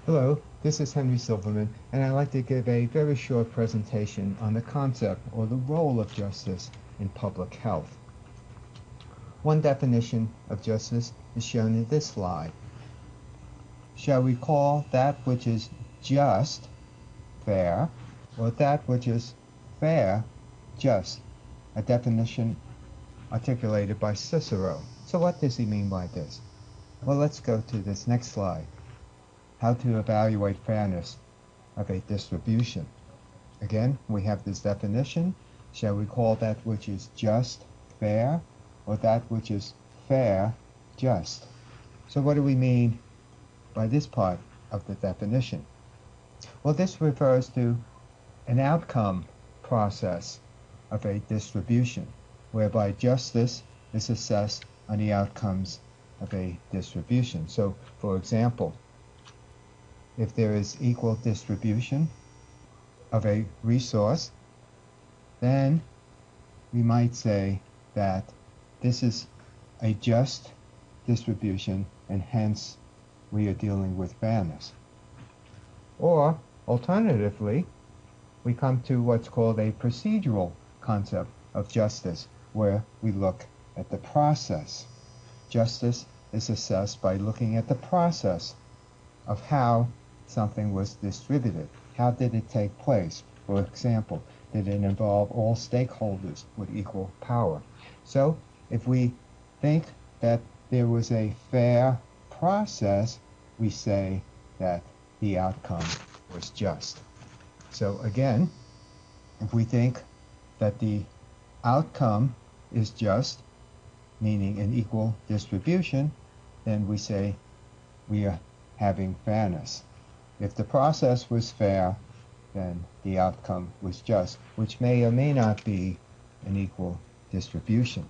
Hello, this is Henry Silverman, and I'd like to give a very short presentation on the concept or the role of justice in public health. One definition of justice is shown in this slide. Shall we call that which is just fair, or that which is fair just? A definition articulated by Cicero. So what does he mean by this? Well, let's go to this next slide. How to evaluate fairness of a distribution. Again, we have this definition. Shall we call that which is just fair, or that which is fair just? So what do we mean by this part of the definition? Well, this refers to an outcome process of a distribution, whereby justice is assessed on the outcomes of a distribution. So, for example, if there is equal distribution of a resource, then we might say that this is a just distribution, and hence we are dealing with fairness. Or, alternatively, we come to what's called a procedural concept of justice, where we look at the process. Justice is assessed by looking at the process of how something was distributed. How did it take place? For example, did it involve all stakeholders with equal power? So, if we think that there was a fair process, we say that the outcome was just. So again, if we think that the outcome is just, meaning an equal distribution, then we say we are having fairness. If the process was fair, then the outcome was just, which may or may not be an equal distribution.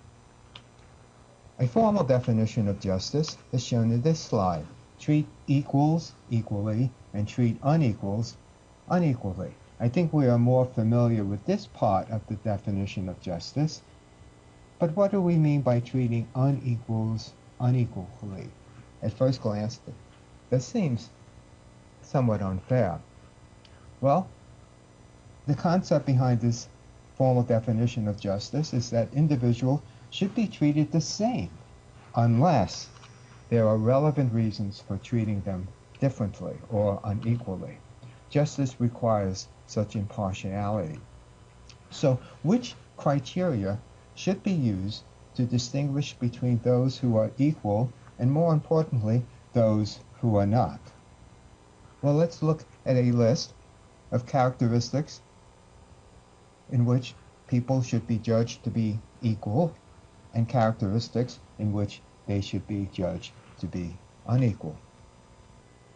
A formal definition of justice is shown in this slide. Treat equals equally and treat unequals unequally. I think we are more familiar with this part of the definition of justice. But what do we mean by treating unequals unequally? At first glance, this seems somewhat unfair. Well, the concept behind this formal definition of justice is that individuals should be treated the same unless there are relevant reasons for treating them differently or unequally. Justice requires such impartiality. So, which criteria should be used to distinguish between those who are equal and, more importantly, those who are not? Well, let's look at a list of characteristics in which people should be judged to be equal and characteristics in which they should be judged to be unequal.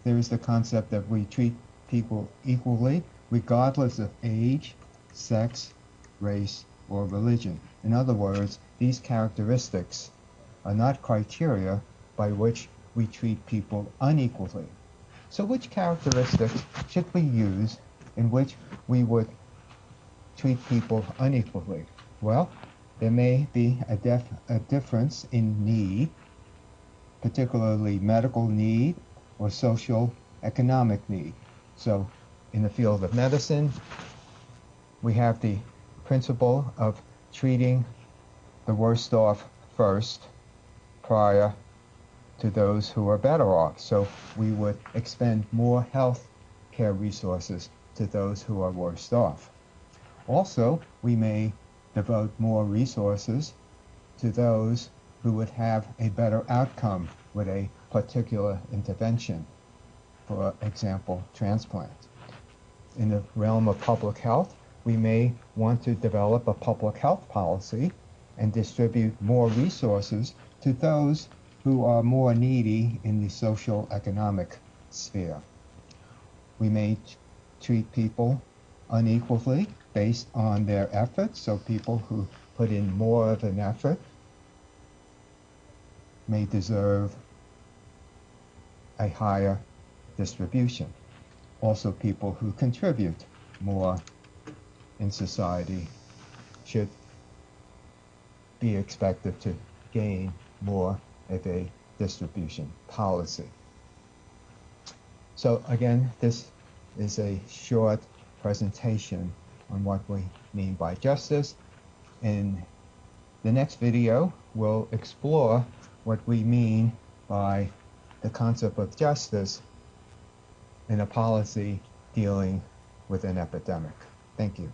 There is the concept that we treat people equally regardless of age, sex, race, or religion. In other words, these characteristics are not criteria by which we treat people unequally. So which characteristics should we use in which we would treat people unequally? Well, there may be a difference in need, particularly medical need or social economic need. So in the field of medicine, we have the principle of treating the worst off first prior to those who are better off. So we would expend more health care resources to those who are worst off. Also, we may devote more resources to those who would have a better outcome with a particular intervention, for example, transplant. In the realm of public health, we may want to develop a public health policy and distribute more resources to those who are more needy in the social economic sphere. We may treat people unequally based on their efforts, so people who put in more of an effort may deserve a higher distribution. Also, people who contribute more in society should be expected to gain more of a distribution policy. So again, this is a short presentation on what we mean by justice. In the next video, we'll explore what we mean by the concept of justice in a policy dealing with an epidemic. Thank you.